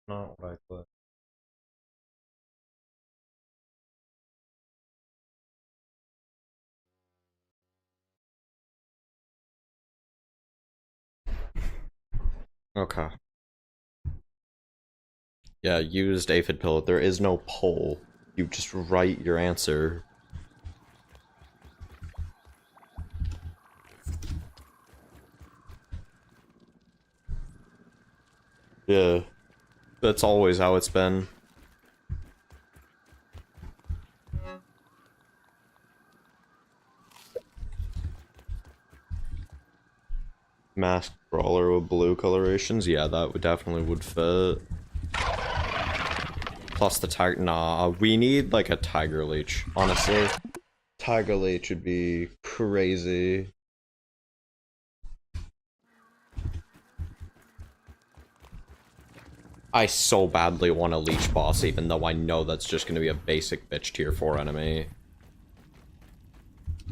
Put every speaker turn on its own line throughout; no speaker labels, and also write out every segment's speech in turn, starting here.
Not what I thought. Okay. Yeah, used aphid pill. There is no poll. You just write your answer. Yeah. That's always how it's been. Masked brawler with blue colorations. Yeah, that would definitely would fit. Plus the tiger. Nah, we need like a tiger leech, honestly. Tiger leech would be crazy. I so badly want a leech boss, even though I know that's just gonna be a basic bitch tier 4 enemy.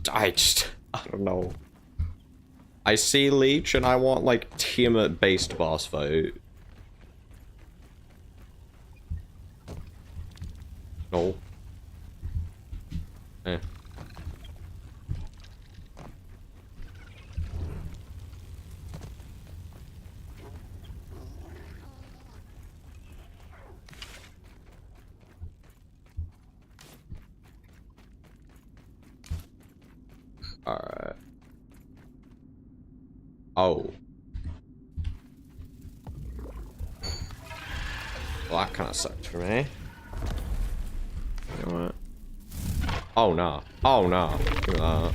I don't know. I see leech and I want like Tiamat based boss fight. No. Eh. Alright. Oh. Well, that kind of sucked for me. You know what? Oh no. Oh no. Give me that.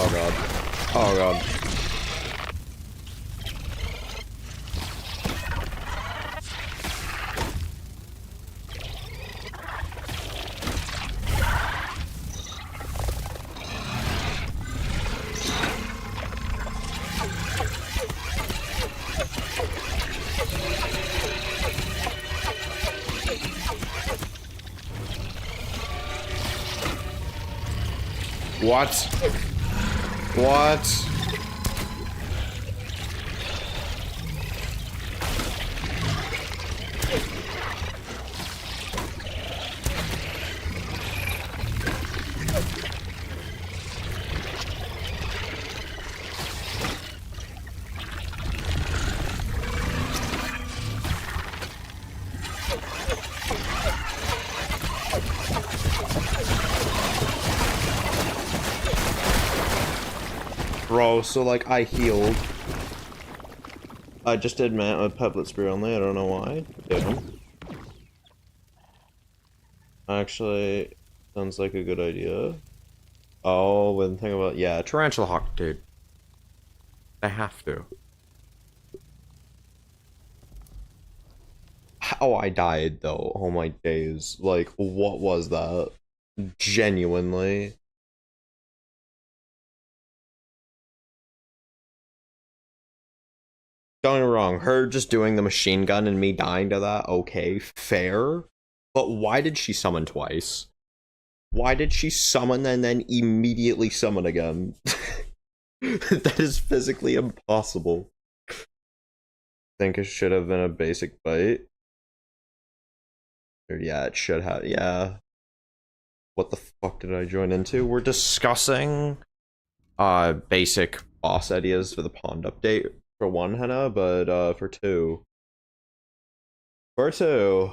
Oh god. Oh god. What? What? Bro, so like I healed. I just did mount a Peblet Spear only, I don't know why. Damn. Actually, sounds like a good idea. Oh, and think about, yeah, Tarantula Hawk, dude. I have to. How I died though, oh my days. Like, what was that? Genuinely. Don't get me wrong, her just doing the machine gun and me dying to that, okay, fair. But why did she summon twice? Why did she summon and then immediately summon again? That is physically impossible. Think it should have been a basic bite. Or yeah, it should have. Yeah. What the fuck did I join into? We're discussing basic boss ideas for the pond update for one, Henna, but for two. For two.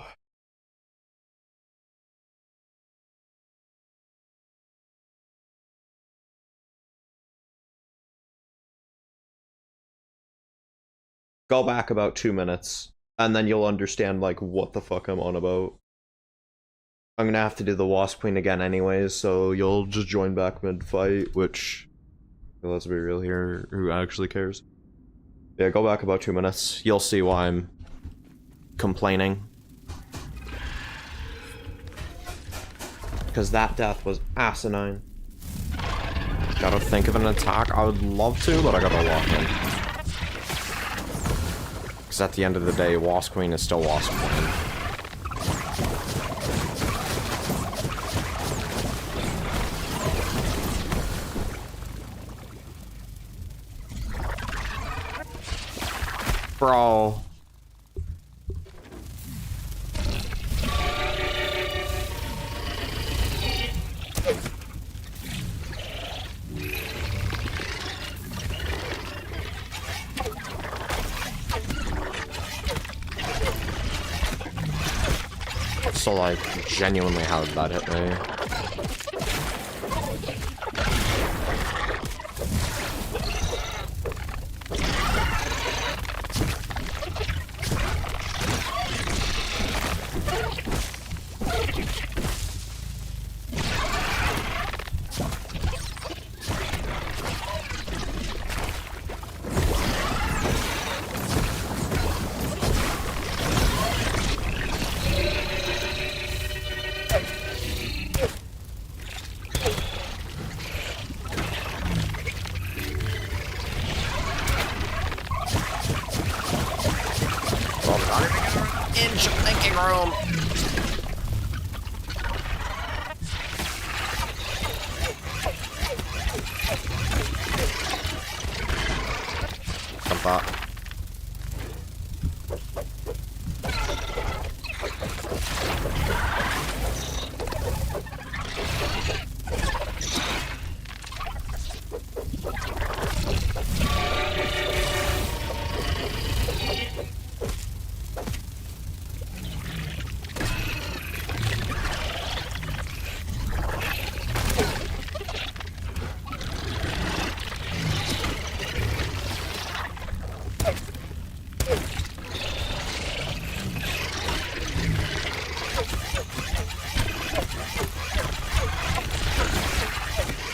Go back about 2 minutes, and then you'll understand like what the fuck I'm on about. I'm gonna have to do the Wasp Queen again anyways, so you'll just join back mid-fight, which, let's be real here, who actually cares? Yeah, go back about 2 minutes. You'll see why I'm complaining. Because that death was asinine. Gotta think of an attack. I would love to, but I gotta lock in. Because at the end of the day, Wasp Queen is still Wasp Queen. Bro. So, like, genuinely, how did that hit me? Inch thinking room. Jump that.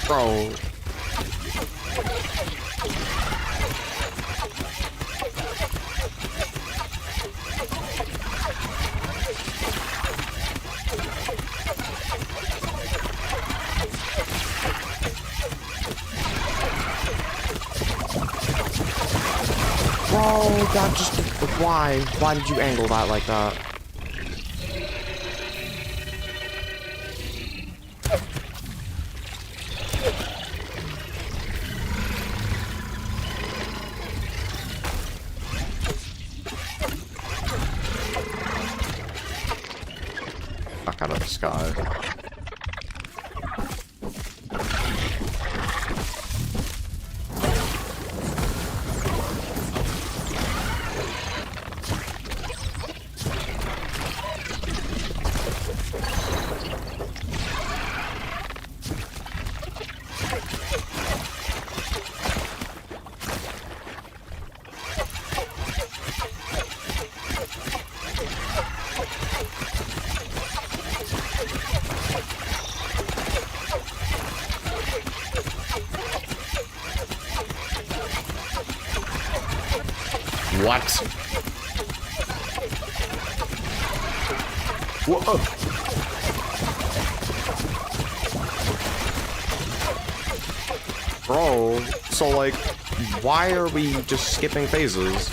Bro. Bro, that just... Why? Why did you angle that like that? Fuck out of the sky. What? Whoa. Bro, so like, why are we just skipping phases?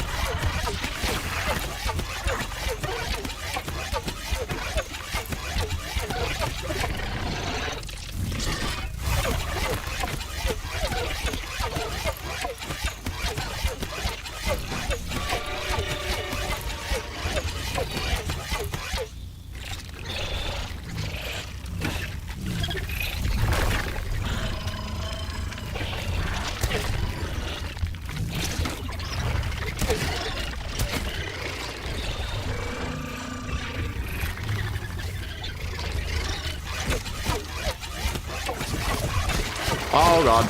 Oh god.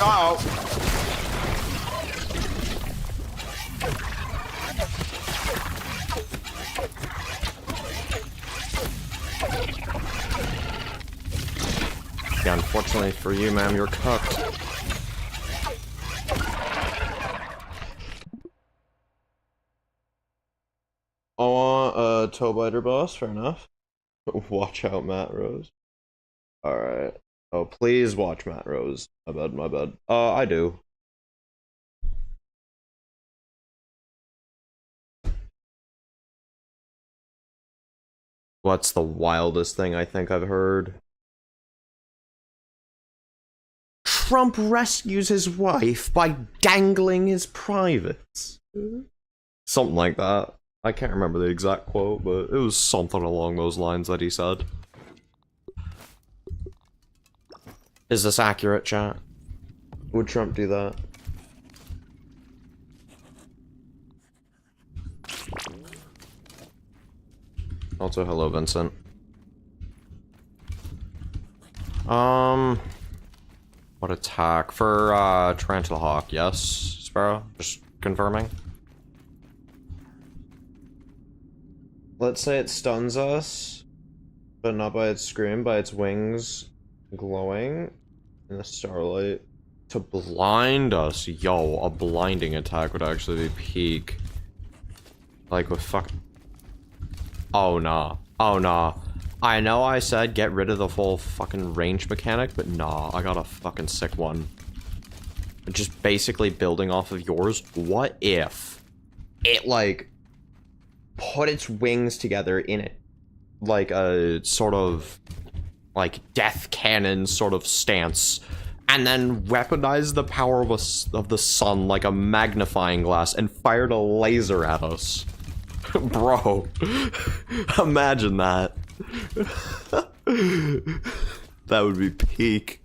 Oh. Yeah, unfortunately for you, ma'am, you're cooked. Oh, toe biter boss, fair enough. Watch out, Matt Rose. Alright. Oh, please watch Matt Rose. My bad, my bad. I do. What's the wildest thing I think I've heard? Trump rescues his wife by dangling his privates. Something like that. I can't remember the exact quote, but it was something along those lines that he said. Is this accurate, chat? Would Trump do that? Also, hello, Vincent. What attack? For, Tarantula Hawk, yes, Sparrow? Just confirming. Let's say it stuns us, but not by its scream, by its wings glowing in the starlight. To blind us? Yo, a blinding attack would actually be peak. Like with fuck. Oh nah. Oh nah. I know I said get rid of the full fucking range mechanic, but nah, I got a fucking sick one. Just basically building off of yours. What if it, like, put its wings together in it, like a sort of, like, death cannon sort of stance, and then weaponized the power of the sun like a magnifying glass and fired a laser at us? Bro, imagine that. That would be peak.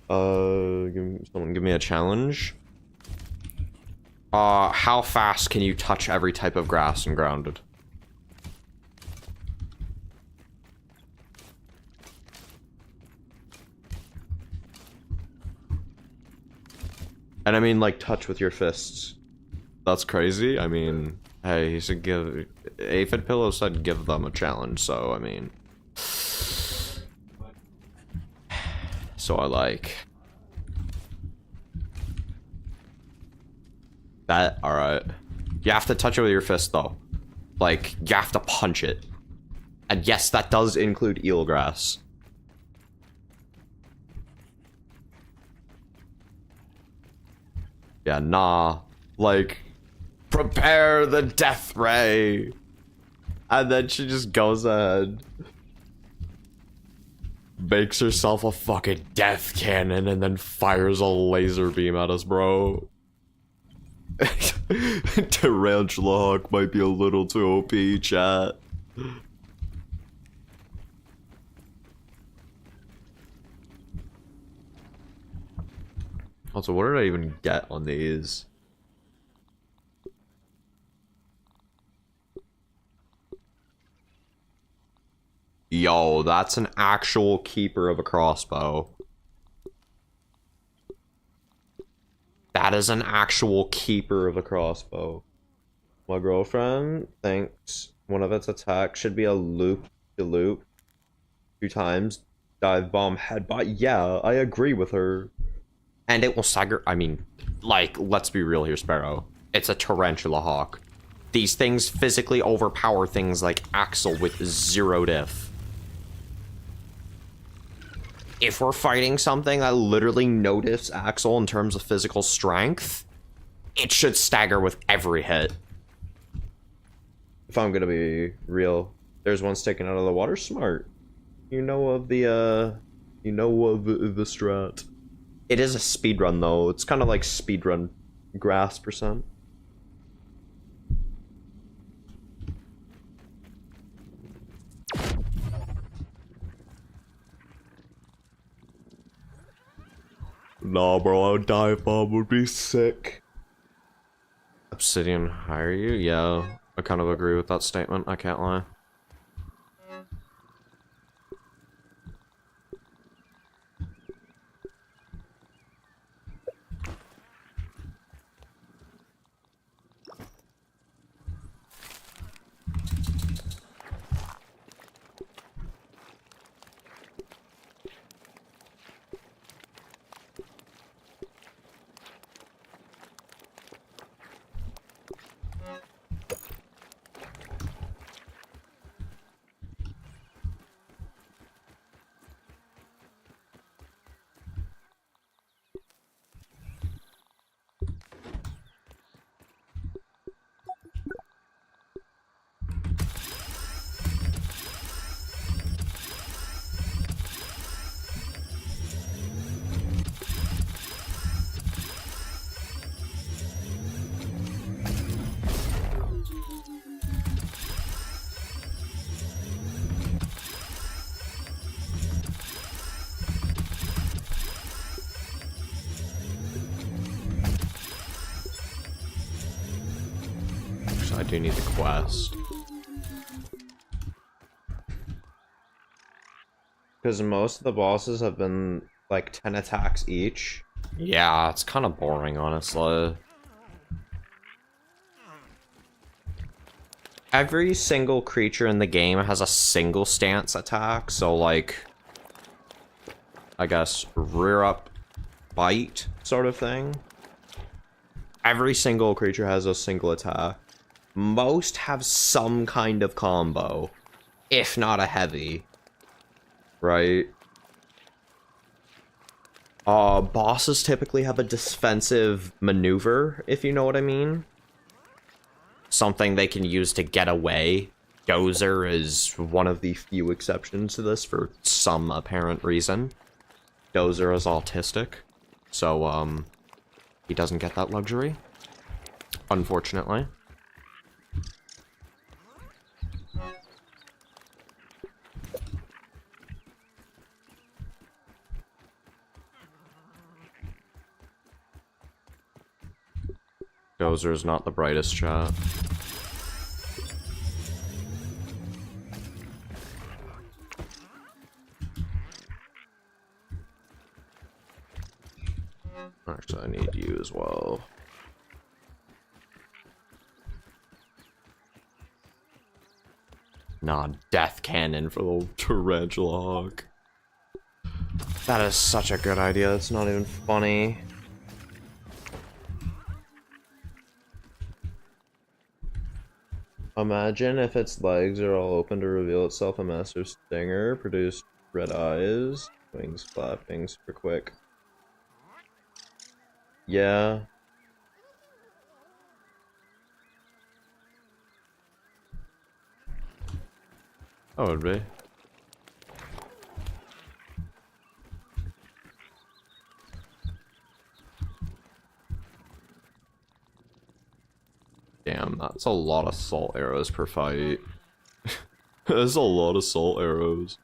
Someone give me a challenge. How fast can you touch every type of grass in Grounded? And I mean, like, touch with your fists. That's crazy. I mean, hey, he said give... Aphid Pillow said give them a challenge, so, I mean... So I like... That, alright. You have to touch it with your fist, though. Like, you have to punch it. And yes, that does include eelgrass. Yeah, nah. Like, prepare the death ray. And then she just goes ahead, makes herself a fucking death cannon, and then fires a laser beam at us, bro. Tarantula Hawk might be a little too OP, chat. Also, what did I even get on these? Yo, that's an actual keeper of a crossbow. That is an actual keeper of a crossbow. My girlfriend thinks one of its attacks should be a loop-de-loop. 2 times. Dive bomb headbutt. Yeah, I agree with her. And it will stagger. I mean, like, let's be real here, Sparrow. It's a Tarantula Hawk. These things physically overpower things like Axel with 0 diff. If we're fighting something that literally notices Axel in terms of physical strength, it should stagger with every hit. If I'm gonna be real, there's one sticking out of the water. Smart. You know of the strat. It is a speedrun, though. It's kind of like speedrun grass %. Nah, bro, a dive bomb would be sick. Obsidian hire you? Yeah, I kind of agree with that statement, I can't lie. I do need the quest. Because most of the bosses have been like 10 attacks each. Yeah, it's kind of boring, honestly. Every single creature in the game has a single stance attack, so like, I guess, rear up, bite sort of thing. Every single creature has a single attack. Most have some kind of combo, if not a heavy. Right? Bosses typically have a defensive maneuver, if you know what I mean. Something they can use to get away. Dozer is one of the few exceptions to this for some apparent reason. Dozer is autistic, so, he doesn't get that luxury, unfortunately. Dozer is not the brightest chat. Actually, I need you as well. Nah, death cannon for the tarantula hawk. That is such a good idea, it's not even funny. Imagine if its legs are all open to reveal itself a master stinger, produced red eyes, wings flapping super quick. Yeah. That would be. Damn, that's a lot of salt arrows per fight. There's a lot of salt arrows.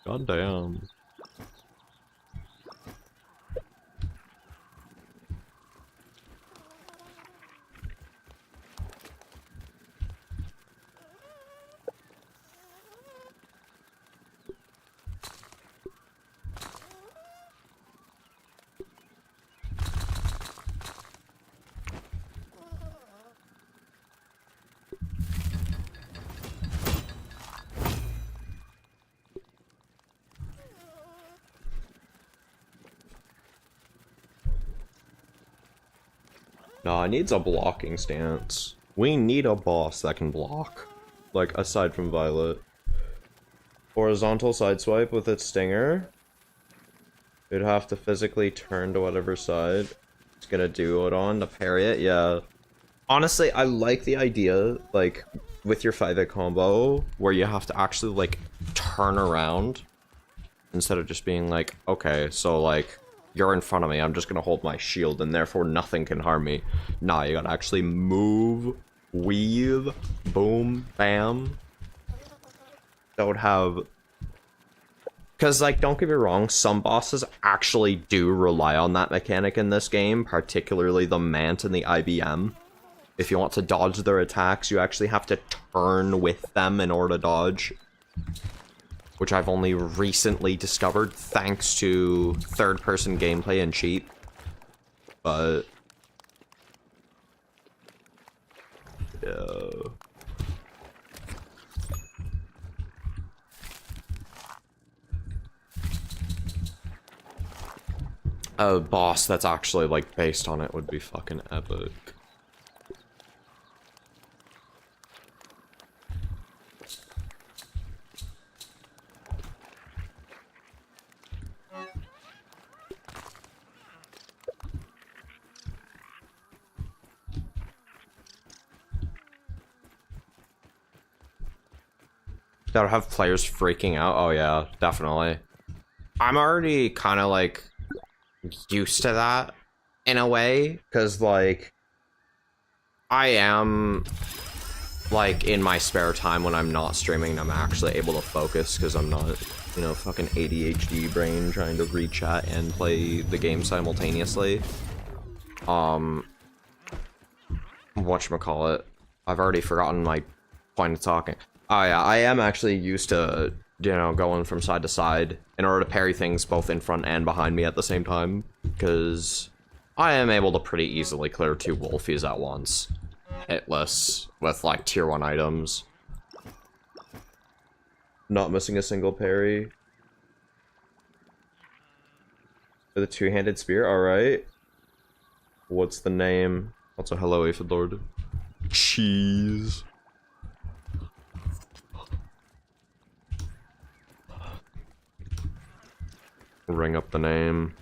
God damn. No, it needs a blocking stance. We need a boss that can block. Like, aside from Violet. Horizontal sideswipe with its stinger. It'd have to physically turn to whatever side it's gonna do it on to parry it, yeah. Honestly, I like the idea, like, with your 5-hit combo, where you have to actually, like, turn around. Instead of just being like, okay, so, like, you're in front of me, I'm just gonna hold my shield, and therefore nothing can harm me. Nah, you gotta actually move, weave, boom, bam. That would have... Because, like, don't get me wrong, some bosses actually do rely on that mechanic in this game, particularly the Mant and the IBM. If you want to dodge their attacks, you actually have to turn with them in order to dodge. Which I've only recently discovered, thanks to third-person gameplay and cheat. But... yeah... a boss that's actually, like, based on it would be fucking epic. That'll have players freaking out. Oh yeah, definitely. I'm already kind of, like, used to that in a way, because, like, I am, like, in my spare time when I'm not streaming, I'm actually able to focus because I'm not, you know, fucking ADHD brain trying to read chat and play the game simultaneously. Whatchamacallit, I've already forgotten my point of talking. Oh yeah, I am actually used to, you know, going from side to side in order to parry things both in front and behind me at the same time, because I am able to pretty easily clear 2 Wolfies at once, hitless, with, like, tier 1 items. Not missing a single parry. With a 2-handed spear, alright. What's the name? Also, hello, Aphid Lord. Cheese. Ring up the name.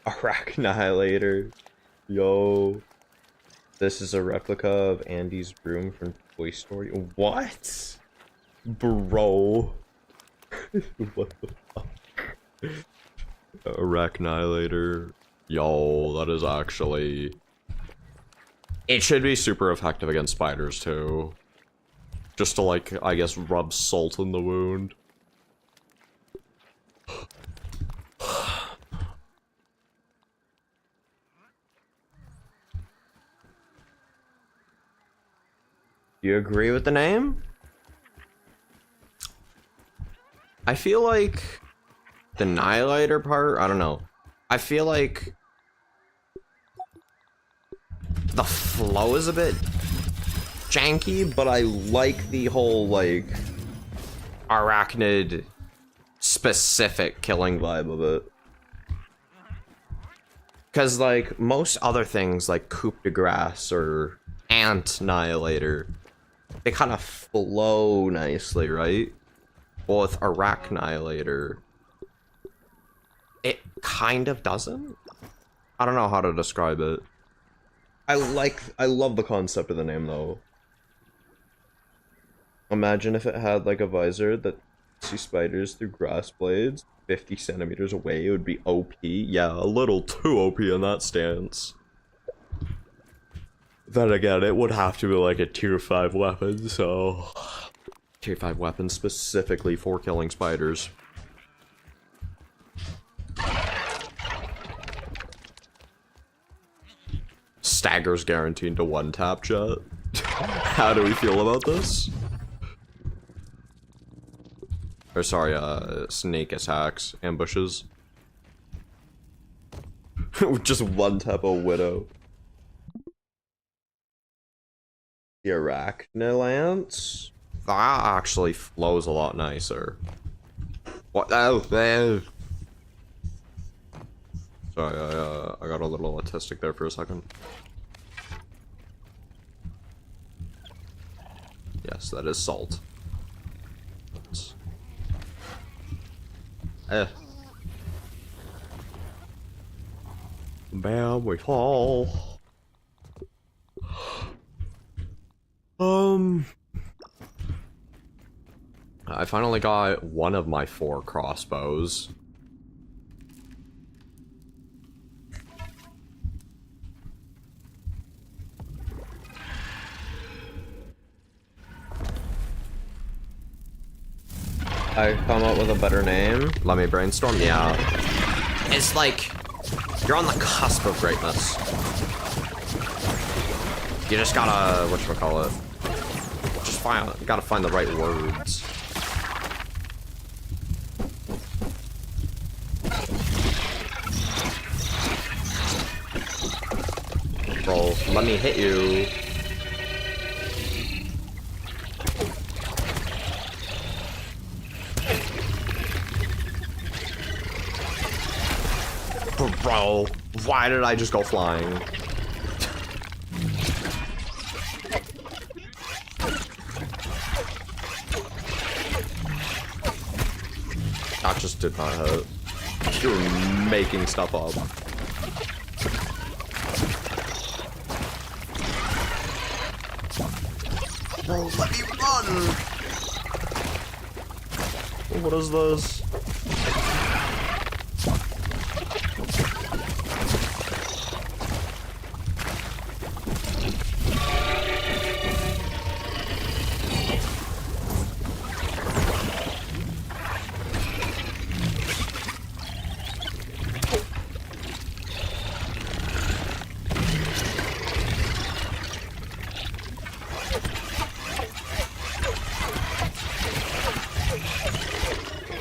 Arachnihilator. Yo. This is a replica of Andy's room from Toy Story. What? Bro. What the fuck? Arachnihilator. Yo, that is actually... it should be super effective against spiders, too. Just to, like, I guess, rub salt in the wound. Do you agree with the name? I feel like the Annihilator part, I don't know. I feel like the flow is a bit janky, but I like the whole, like, arachnid specific killing vibe of it. Because, like, most other things, like Coup de Grace or Ant Annihilator, they kind of flow nicely, right? Well, with Arachnihilator, it kind of doesn't? I don't know how to describe it. I love the concept of the name, though. Imagine if it had, like, a visor that sees spiders through grass blades 50 centimeters away. It would be OP. Yeah, a little too OP in that stance. Then again, it would have to be like a tier 5 weapon, so... tier 5 weapon specifically for killing spiders. Stagger's guaranteed to one-tap, chat. How do we feel about this? Or sorry, snake attacks, ambushes. Just one-tap a widow. The Arachnilance? That actually flows a lot nicer. What? Oh, man. Sorry, I got a little autistic there for a second. Yes, that is salt. Eh. Bam, we fall. I finally got one of my 4 crossbows. I come up with a better name. Let me brainstorm. Yeah. It's like you're on the cusp of greatness. You just gotta whatchamacallit. Gotta find the right words. Bro, let me hit you. Bro, why did I just go flying? That just did not hurt. You're making stuff up. Bro, let me run! What is this?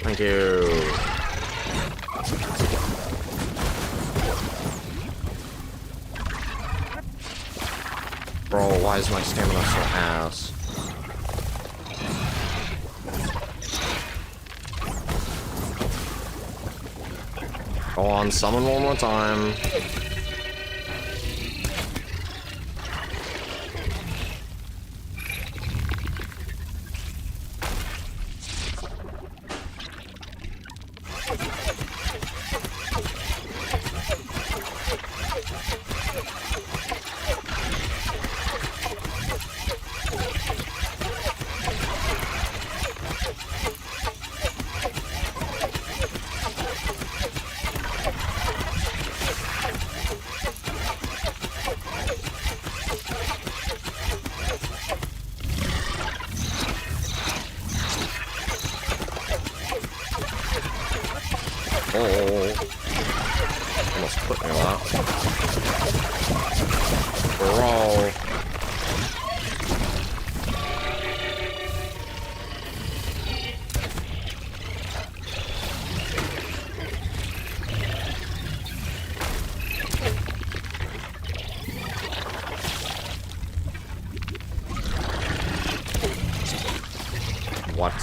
Thank you. Bro, why is my stamina so ass? Go on, summon one more time. Almost put me on that. Bro. What?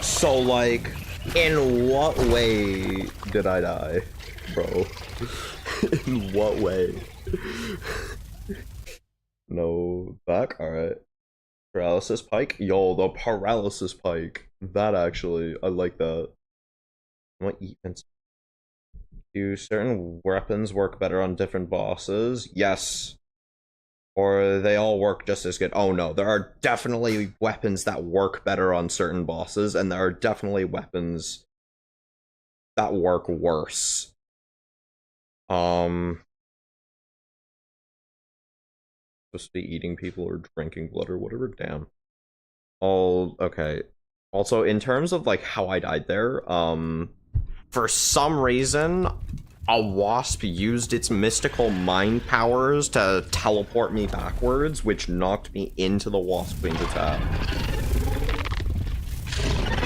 So, like, in what way did I die, bro? In what way? No back? Alright. Paralysis pike? Yo, the paralysis pike. That actually, I like that. What events? Do certain weapons work better on different bosses? Yes. Or they all work just as good. Oh no, there are definitely weapons that work better on certain bosses, and there are definitely weapons that work worse. Supposed to be eating people or drinking blood or whatever, damn. Oh, okay. Also, in terms of like how I died there, for some reason, a wasp used its mystical mind powers to teleport me backwards, which knocked me into the wasp wing attack.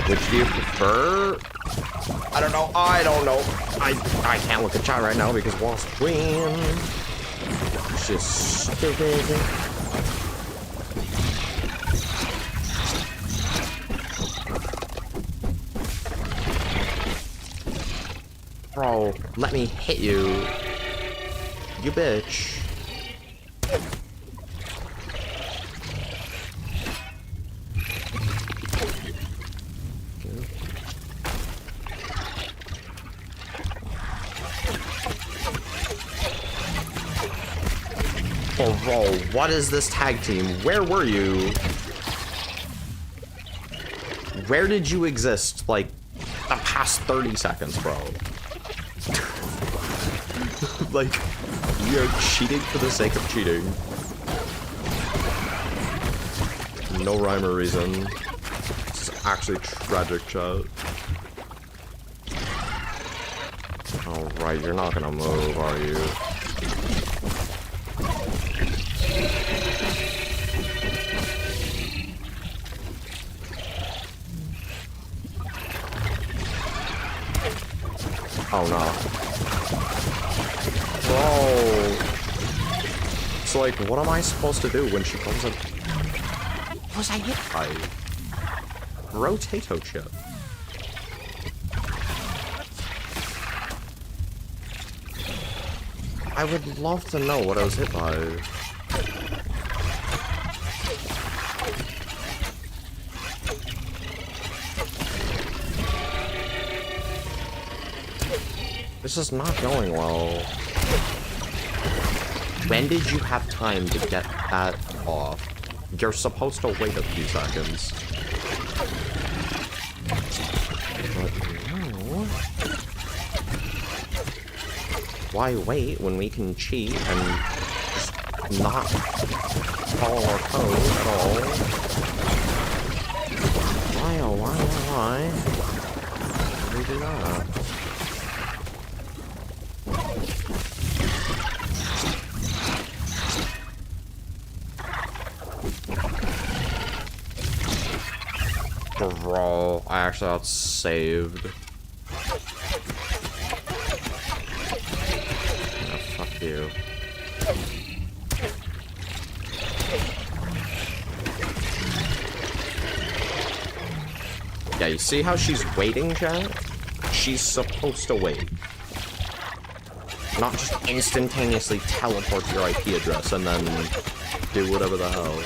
Which do you prefer? I don't know. I don't know. I can't look at chat right now because wasp wing. It's just stupid. Bro, let me hit you. You bitch. Oh, bro, what is this tag team? Where were you? Where did you exist, like, the past 30 seconds, bro? Like, you're cheating for the sake of cheating. No rhyme or reason. This is actually tragic, chat. Alright, you're not gonna move, are you? Oh no. Bro. So like, what am I supposed to do when she comes in? What was I hit by? Rotato chip. I would love to know what I was hit by. This is not going well. When did you have time to get that off? You're supposed to wait a few seconds. But no. Why wait when we can cheat and just not follow our code at all? Why, oh why we do that? Bro, I actually got saved. Oh, fuck you. Yeah, you see how she's waiting, chat? She's supposed to wait. Not just instantaneously teleport your IP address and then do whatever the hell.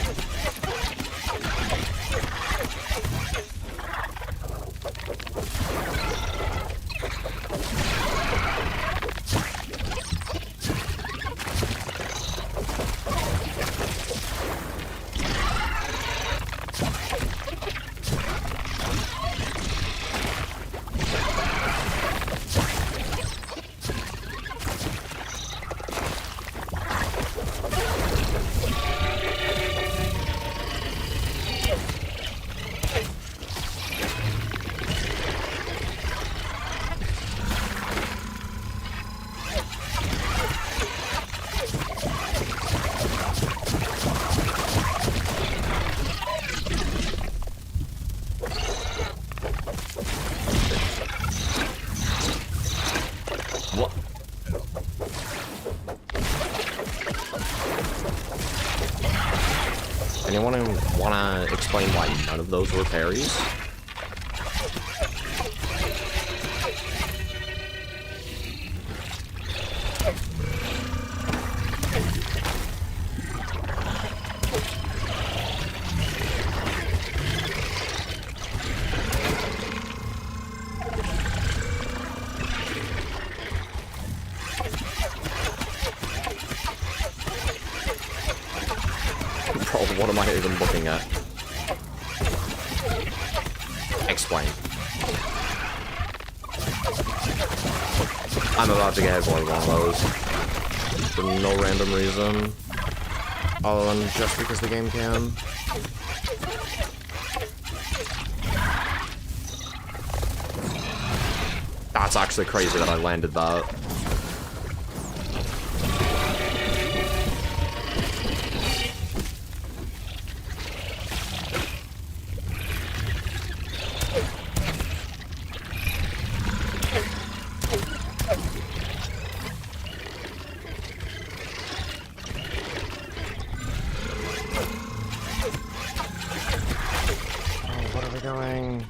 Anyone wanna explain why none of those were fairies? What am I even looking at? Explain. I'm about to get hit by one of those. For no random reason. Other than just because the game can. That's actually crazy that I landed that. What are we doing?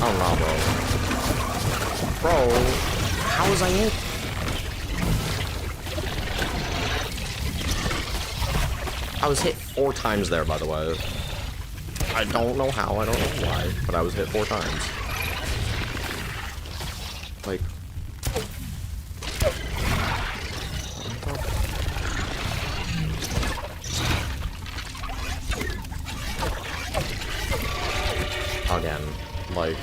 Oh no, bro. Bro, how was I hit? I was hit 4 times there, by the way. I don't know how, I don't know why, but I was hit 4 times. Like... Again, like...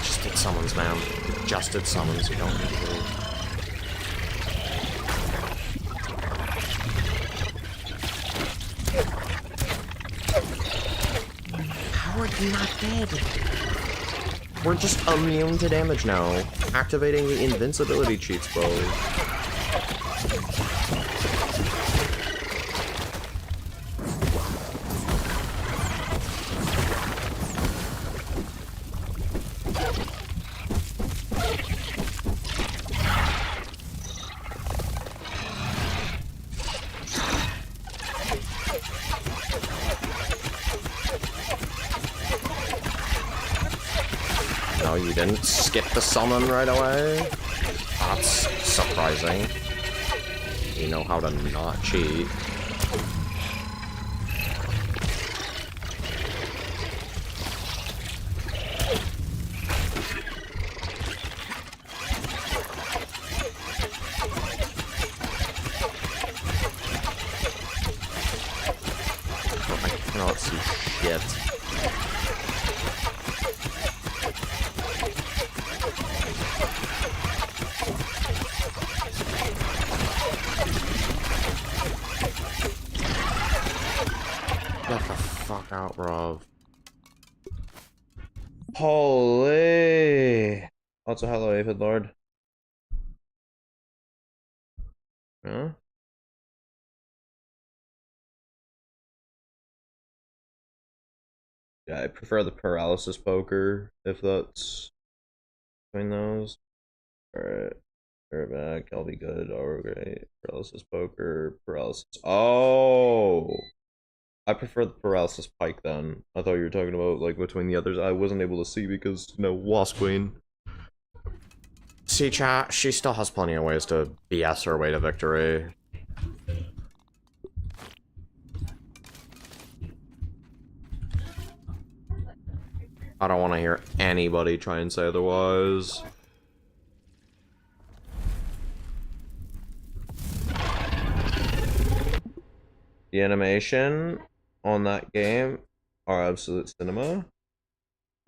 Just did summons, man. Just did summons, you don't need to do. How are you not dead? We're just immune to damage now. Activating the invincibility cheats, bro. No, you didn't skip the summon right away? That's surprising. You know how to not cheat. Oh, I cannot see shit. Get the fuck out, bro. Holy. Also, hello, Avid Lord. Huh? Yeah, I prefer the paralysis poker, if that's between those. Alright. We're back. I'll be good. Oh, great. Paralysis poker. Paralysis. Oh! I prefer the paralysis pike then. I thought you were talking about, like, between the others. I wasn't able to see because, you know, Wasp Queen. See, chat, she still has plenty of ways to BS her way to victory. I don't want to hear anybody try and say otherwise. The animation on that game are absolute cinema.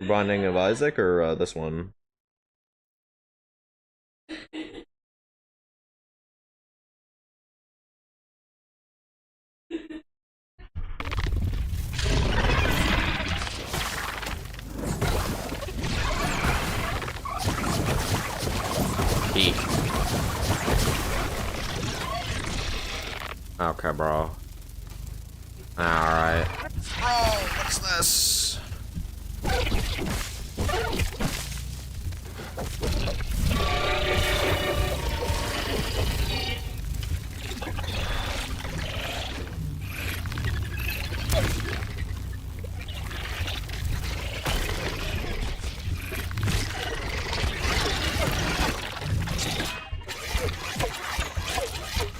Binding of Isaac or this one? Eek. Okay, bro. Alright. Bro, what's this?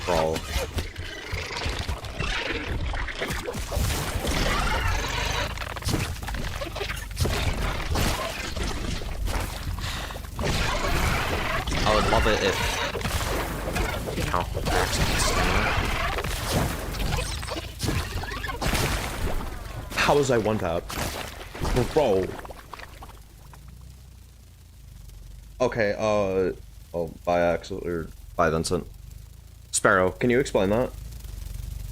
Bro. love it if, you know, how was I one tap? Bro. Okay, oh, by accident, or by Vincent. Sparrow, can you explain that?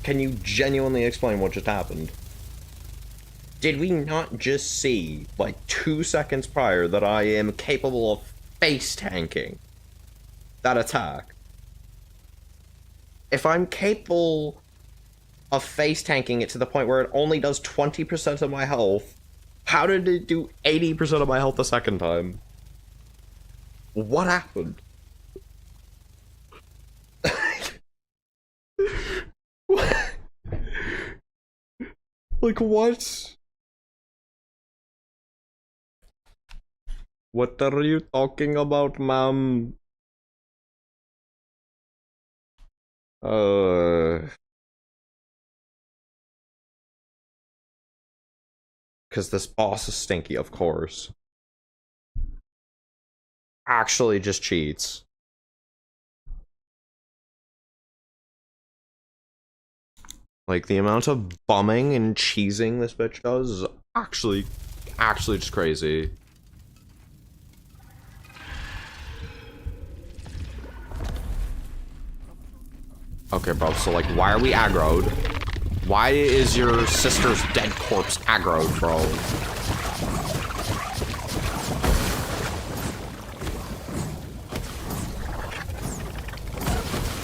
Can you genuinely explain what just happened? Did we not just see, like, 2 seconds prior that I am capable of face tanking that attack? If I'm capable of face tanking it to the point where it only does 20% of my health, how did it do 80% of my health the second time? What happened? What? Like, what? What are you talking about, ma'am? Because this boss is stinky, of course. Actually just cheats. Like, the amount of bumming and cheesing this bitch does is actually just crazy. Okay, bro, so, like, why are we aggroed? Why is your sister's dead corpse aggroed, bro?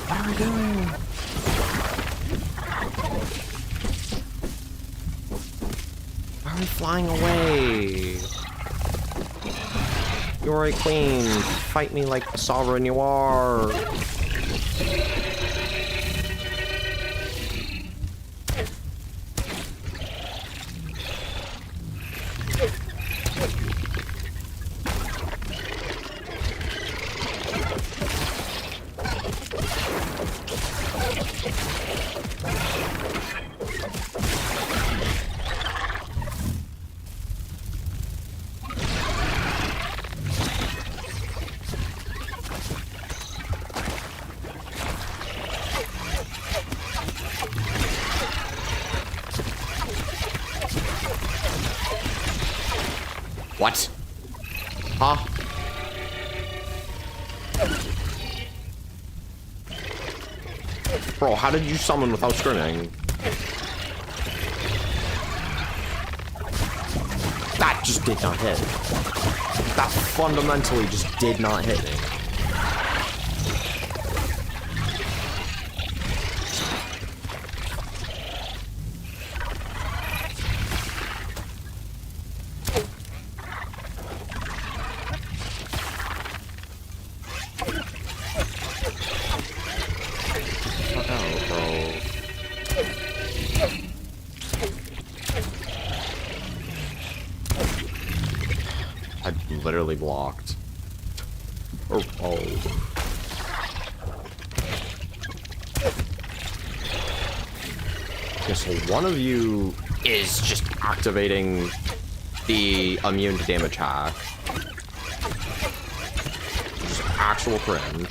What are we doing? Why are we flying away? You're a queen. Fight me like the sovereign you are. What? Huh? Bro, how did you summon without screaming? That just did not hit. That fundamentally just did not hit me. Literally blocked. Oh. Okay, so one of you is just activating the immune to damage hack. Just actual cringe.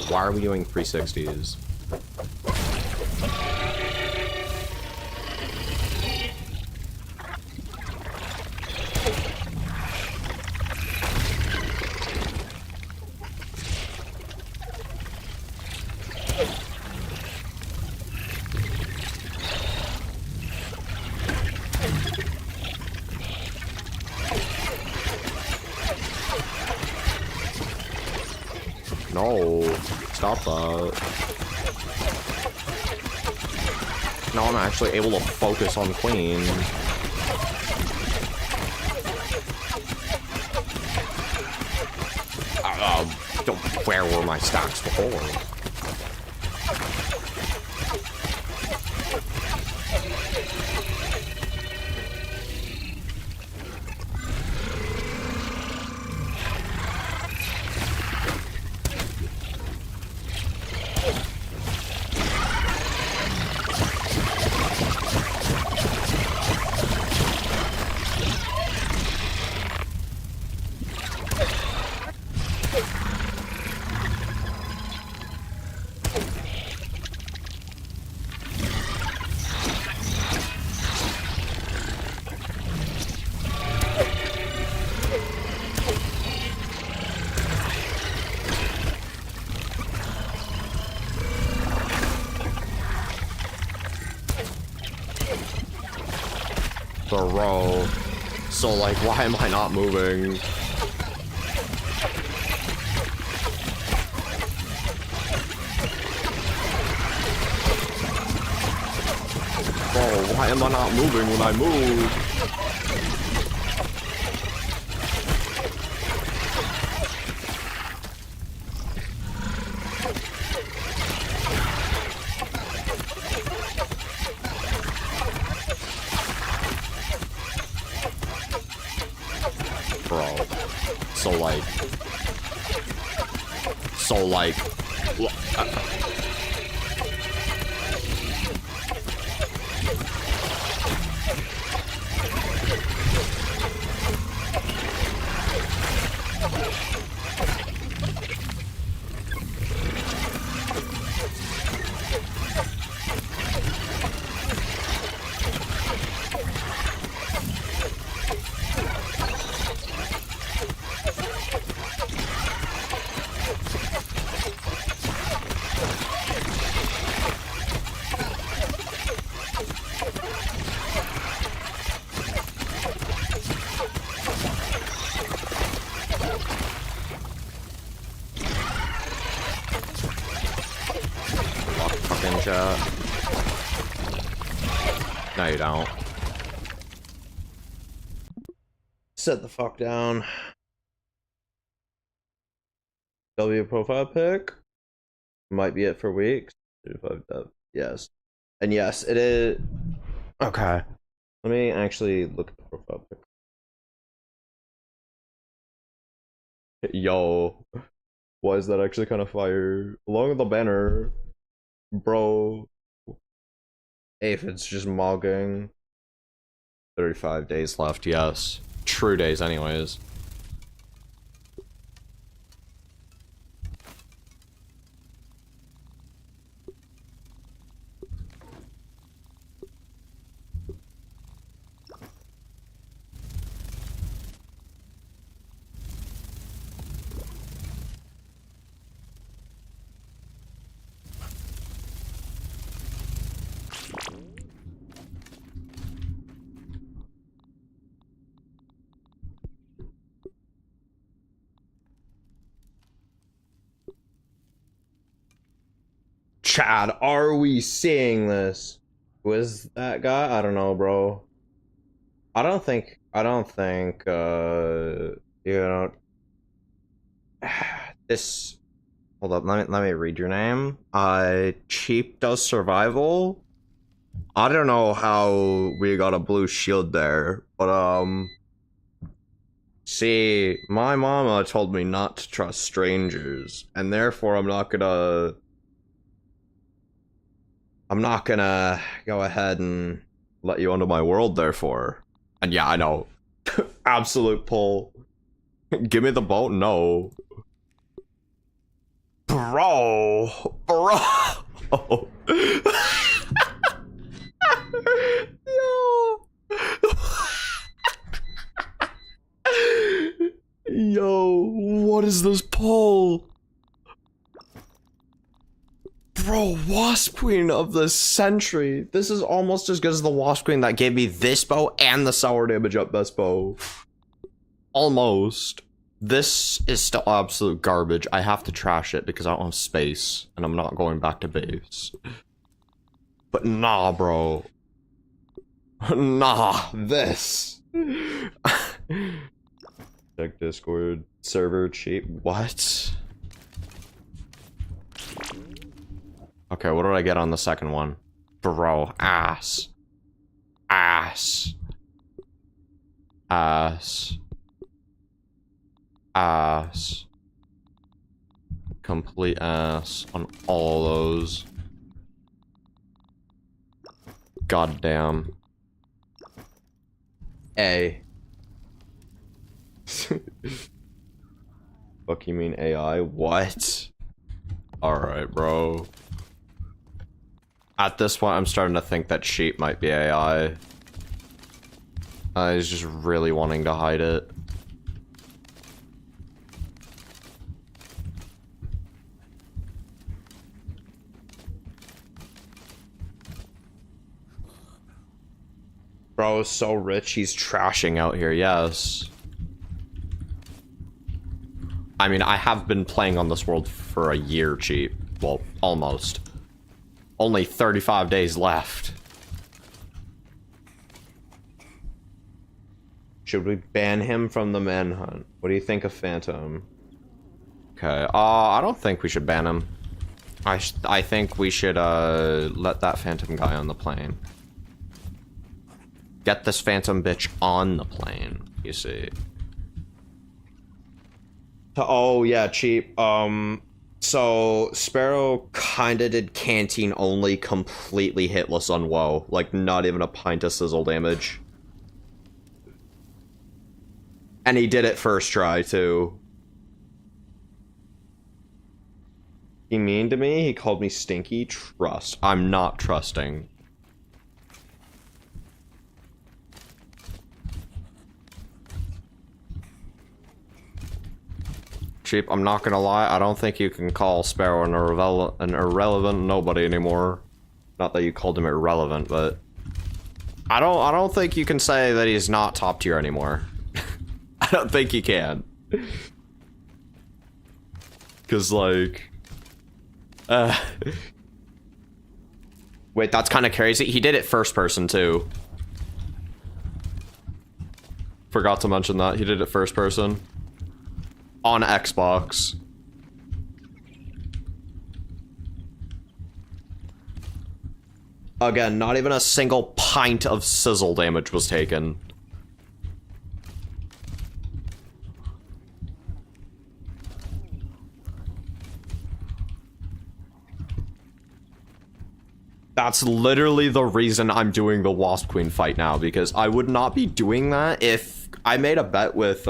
Why are we doing 360s? No, stop that. Now I'm actually able to focus on Queen. Where were my stacks before? Bro. So, like, why am I not moving? Bro, why am I not moving when I move? Bro. So like, fucking chat. No, you don't. Sit the fuck down. W profile pic. Might be it for weeks. 35 yes. And yes, it is. Okay. Let me actually look at the profile pic. Yo. Why is that actually kind of fire? Along with the banner. Bro. Aphids just mogging. 35 days left, yes. True days anyways. Chad, are we seeing this? Who is that guy? I don't know, bro. I don't think, you know, this, hold up, let me read your name. Cheap does survival? I don't know how we got a blue shield there, but, see, my mama told me not to trust strangers, and therefore I'm not gonna go ahead and let you into my world, therefore. And yeah, I know. Absolute pull. Give me the boat? No. Bro. Yo. Yo, what is this pull? Bro, Wasp Queen of the Century. This is almost as good as the Wasp Queen that gave me this bow and the sour damage up best bow. Almost. This is still absolute garbage. I have to trash it because I don't have space and I'm not going back to base. But nah, bro. Nah, this. Check Discord. Server cheap. What? Okay, what did I get on the second one? Bro, ass. Ass. Ass. Ass. Complete ass on all those. Goddamn. A. Fuck you mean AI? What? Alright, bro. At this point, I'm starting to think that sheep might be AI. He's just really wanting to hide it. Bro is so rich, he's trashing out here, yes. I mean, I have been playing on this world for a year, cheap. Well, almost. Only 35 days left. Should we ban him from the manhunt? What do you think of Phantom? Okay, I don't think we should ban him. I think we should, let that Phantom guy on the plane. Get this Phantom bitch on the plane, you see. Oh, yeah, cheap. So, Sparrow kinda did Canteen only completely hitless on WoW. Like, not even a pint of sizzle damage. And he did it first try, too. He mean to me? He called me stinky? Trust. I'm not trusting. Cheap, I'm not gonna lie, I don't think you can call Sparrow an irrelevant nobody anymore. Not that you called him irrelevant, but I don't think you can say that he's not top tier anymore. I don't think you can. Cause like wait, that's kind of crazy. He did it first person too. Forgot to mention that. He did it first person. On Xbox. Again, not even a single pint of sizzle damage was taken. That's literally the reason I'm doing the Wasp Queen fight now, because I would not be doing that if I made a bet with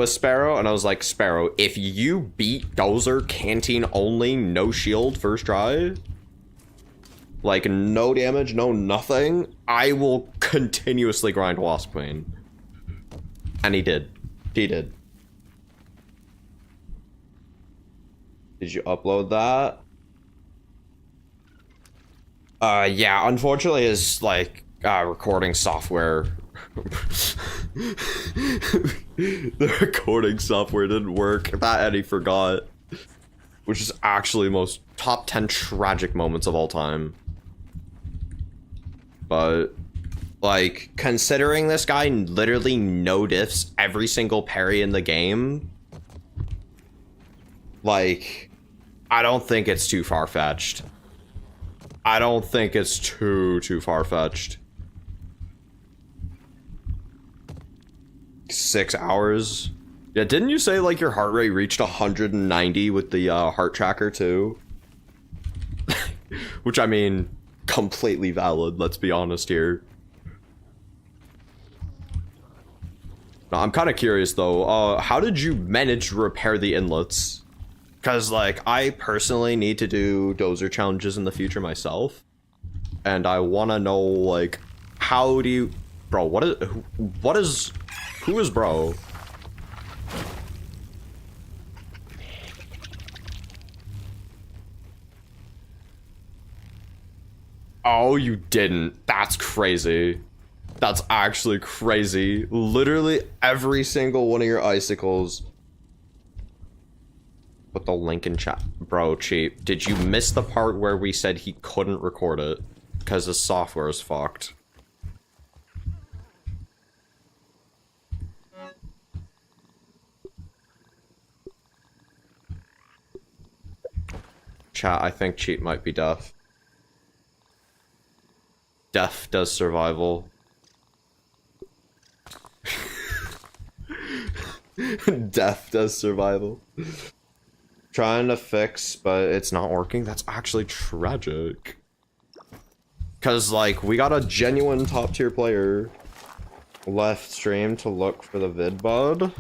Sparrow, and I was like, Sparrow, if you beat Dozer Canteen only, no shield first try, like no damage, no nothing, I will continuously grind Wasp Queen. And he did. He did. Did you upload that? Yeah, unfortunately his, like, recording software the recording software didn't work. That Eddie forgot. Which is actually most top 10 tragic moments of all time. But like, considering this guy literally no diffs every single parry in the game, like, I don't think it's too far-fetched. I don't think it's too far-fetched. 6 hours. Yeah, didn't you say like your heart rate reached 190 with the heart tracker too? Which, I mean, completely valid, let's be honest here. Now, I'm kind of curious though, how did you manage to repair the inlets? Because like, I personally need to do Dozer challenges in the future myself, and I want to know like, how do you, bro, who is bro? Oh, you didn't. That's crazy. That's actually crazy. Literally every single one of your icicles. Put the link in chat. Bro, cheap. Did you miss the part where we said he couldn't record it? Because the software is fucked. Chat, I think cheat might be deaf. Deaf does survival. Deaf does survival. Trying to fix, but it's not working. That's actually tragic. Cause like, we got a genuine top tier player left stream to look for the vid bud.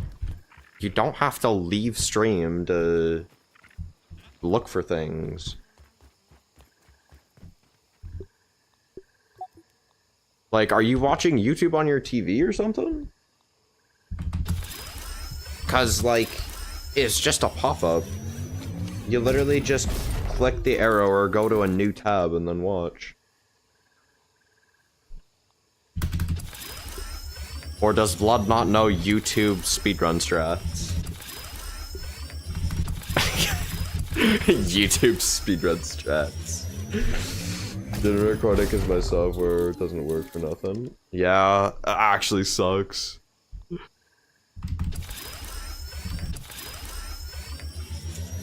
You don't have to leave stream to look for things. Like, are you watching YouTube on your TV or something? Cause like, it's just a pop-up. You literally just click the arrow or go to a new tab and then watch. Or does Blood not know YouTube speedrun strats? YouTube speedrun strats. Did a recording because my software doesn't work for nothing. Yeah, it actually sucks.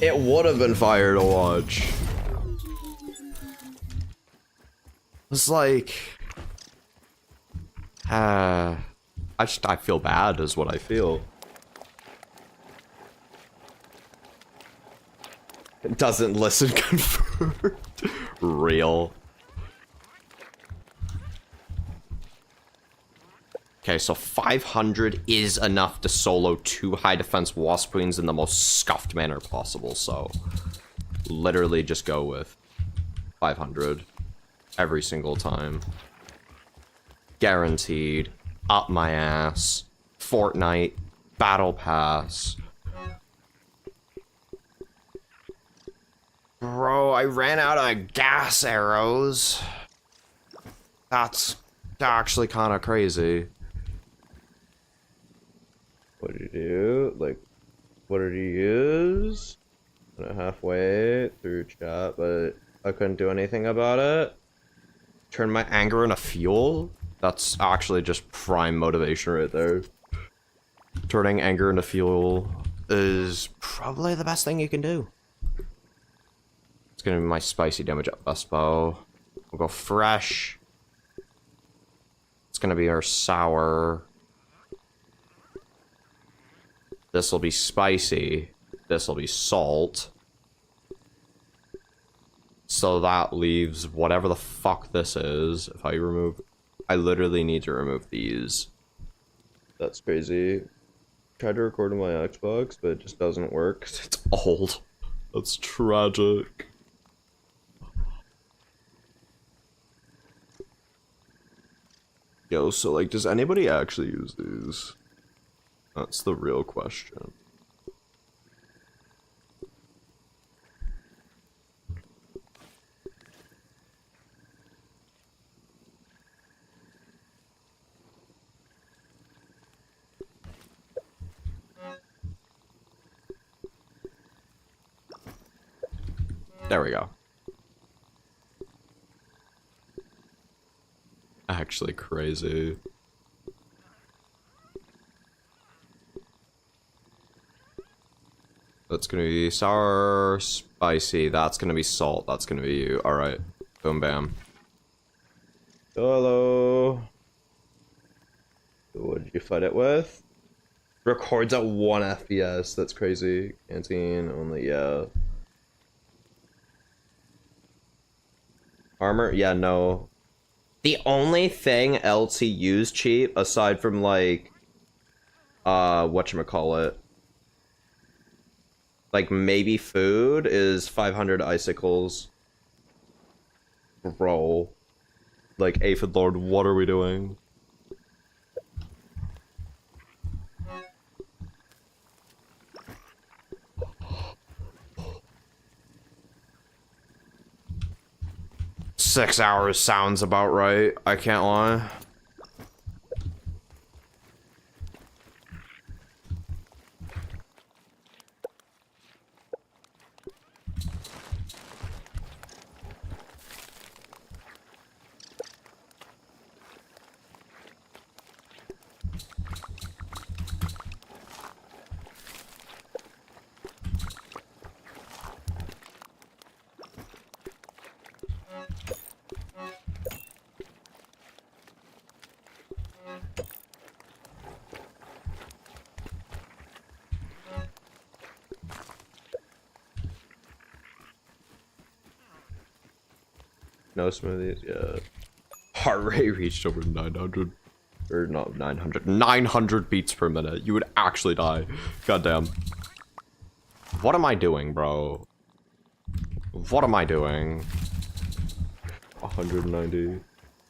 It would have been fire to watch. It's like... I feel bad is what I feel. It doesn't listen confirmed. Real. Okay, so 500 is enough to solo 2 high defense wasp queens in the most scuffed manner possible, so literally just go with 500 every single time. Guaranteed. Up my ass. Fortnite. Battle Pass. Bro, I ran out of gas arrows. That's actually kind of crazy. What did you do? Like, what did you use? Halfway through chat, but I couldn't do anything about it. Turn my anger into fuel? That's actually just prime motivation right there. Turning anger into fuel is probably the best thing you can do. It's gonna be my spicy damage up best bow. We'll go fresh. It's gonna be our sour. This will be spicy. This will be salt. So that leaves whatever the fuck this is. If I remove... I literally need to remove these. That's crazy. Tried to record on my Xbox, but it just doesn't work 'cause it's old. That's tragic. Yo, so like, does anybody actually use these? That's the real question. There we go. Actually crazy. That's gonna be sour, spicy, that's gonna be salt, that's gonna be you. Alright. Boom bam. Hello. What did you fight it with? Records at 1 FPS, that's crazy. Canteen only, yeah. Armor? Yeah, no. The only thing else he used cheap, aside from like, whatchamacallit, like maybe food, is 500 icicles. Bro. Like, Aphid Lord, what are we doing? $6 sounds about right, I can't lie. No smoothies, yeah. Heart rate reached over 900. Or not 900. 900 beats per minute. You would actually die. Goddamn. What am I doing, bro? What am I doing? 190.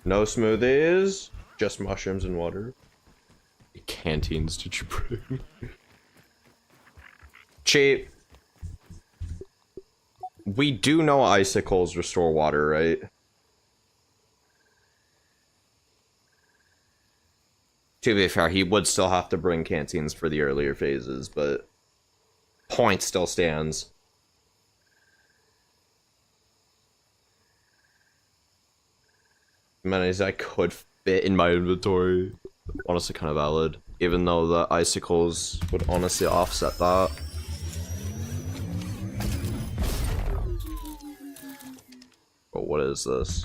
No smoothies. Just mushrooms and water. Canteens did you bring? Cheap. We do know icicles restore water, right? To be fair, he would still have to bring canteens for the earlier phases, but point still stands. Many as I could fit in my inventory. Honestly, kind of valid. Even though the icicles would honestly offset that. But what is this?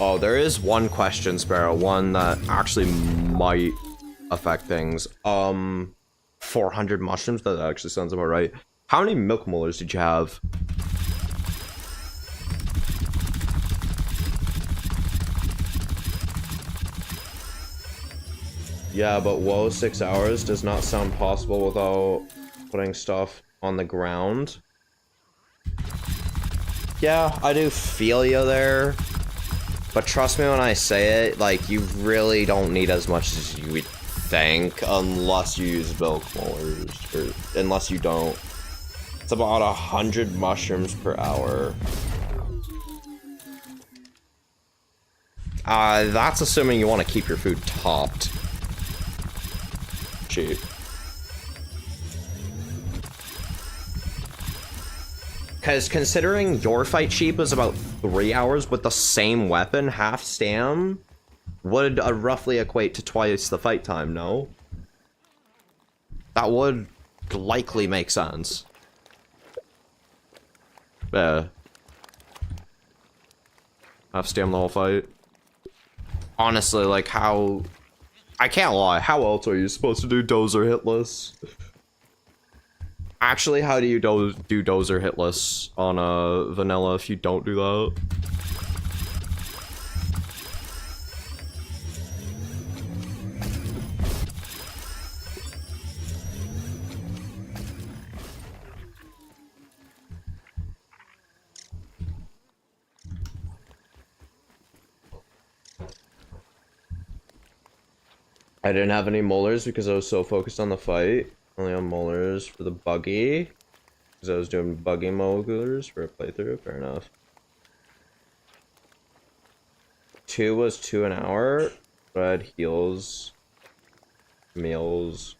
Oh, there is one question, Sparrow. One that actually might affect things. 400 mushrooms? That actually sounds about right. How many milk molars did you have? Yeah, but whoa, 6 hours does not sound possible without putting stuff on the ground. Yeah, I do feel you there. But trust me when I say it, like, you really don't need as much as you would think, unless you use milk molars, or unless you don't. It's about 100 mushrooms per hour. That's assuming you want to keep your food topped. Cheap. Because considering your fight cheap was about 3 hours with the same weapon, half stam, would roughly equate to twice the fight time, no? That would likely make sense. Yeah. Half stam the whole fight. Honestly, like how... I can't lie, how else are you supposed to do Dozer hitless? Actually, how do you do Dozer hitless on vanilla if you don't do that? I didn't have any molars because I was so focused on the fight. Only on molars for the buggy. Because I was doing buggy molars for a playthrough. Fair enough. 2 was 2 an hour. But I had heals, meals,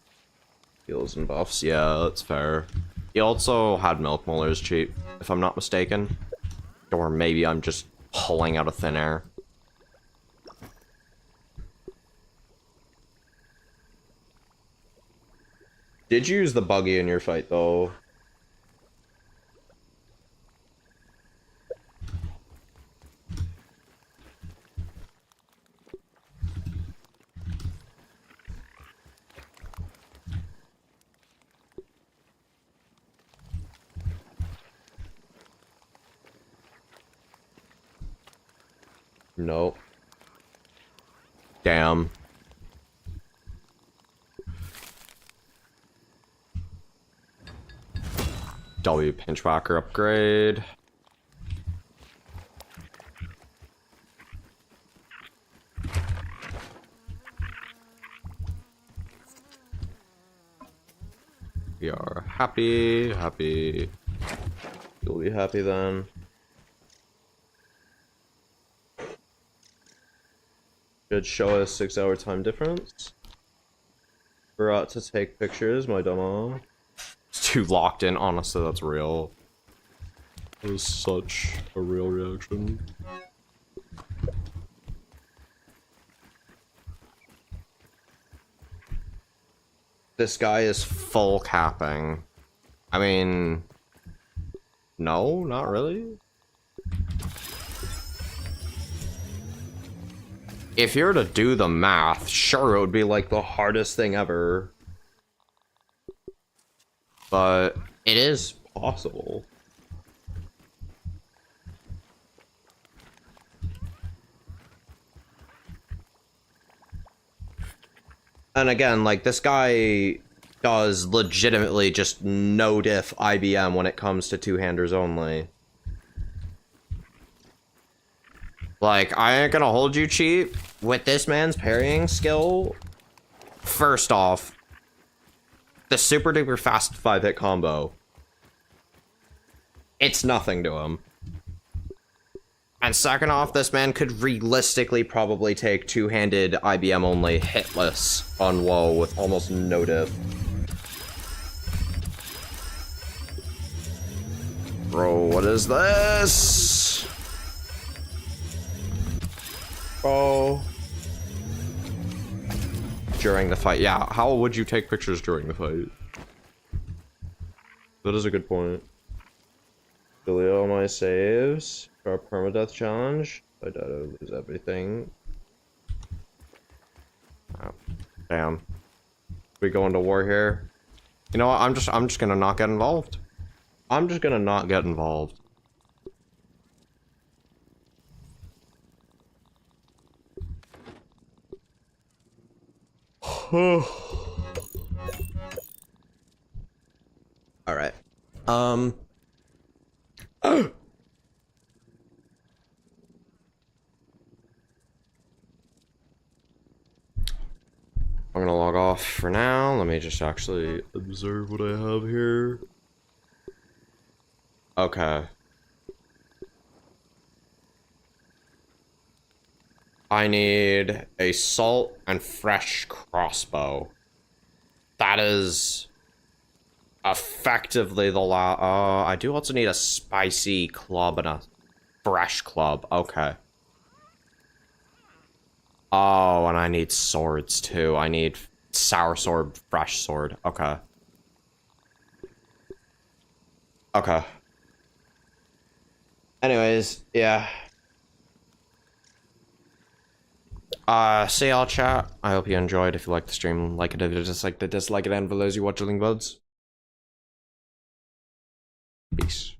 heals, and buffs. Yeah, that's fair. He also had milk molars cheap, if I'm not mistaken. Or maybe I'm just pulling out of thin air. Did you use the buggy in your fight, though? Nope. Damn. W pinchbacker upgrade. We are happy. You'll be happy then. Should show us 6 hour time difference. Forgot to take pictures, my dumb. It's too locked in, honestly, that's real. That was such a real reaction. This guy is full capping. I mean... No, not really. If you're to do the math, sure, it would be like the hardest thing ever. But it is possible. And again, like, this guy does legitimately just no diff IBM when it comes to two-handers only. Like, I ain't gonna hold you cheap with this man's parrying skill. First off, the super duper fast 5-hit combo. It's nothing to him. And second off, this man could realistically probably take two-handed IBM only hitless on WoW with almost no diff. Bro, what is this? Bro. During the fight. Yeah, how would you take pictures during the fight? That is a good point. Delete all my saves for a permadeath challenge. I doubt I'll lose everything. Oh, damn. We go into war here. You know what? I'm just gonna not get involved. I'm just gonna not get involved. All right. I'm gonna log off for now. Let me just actually observe what I have here. Okay. I need a salt and fresh crossbow. That is effectively the I do also need a spicy club and a fresh club. Okay. Oh, and I need swords too. I need sour sword, fresh sword. Okay. Okay. Anyways, yeah. See y'all, chat. I hope you enjoyed. If you liked the stream, like it. If you dislike it, and for those you watching buds. Peace.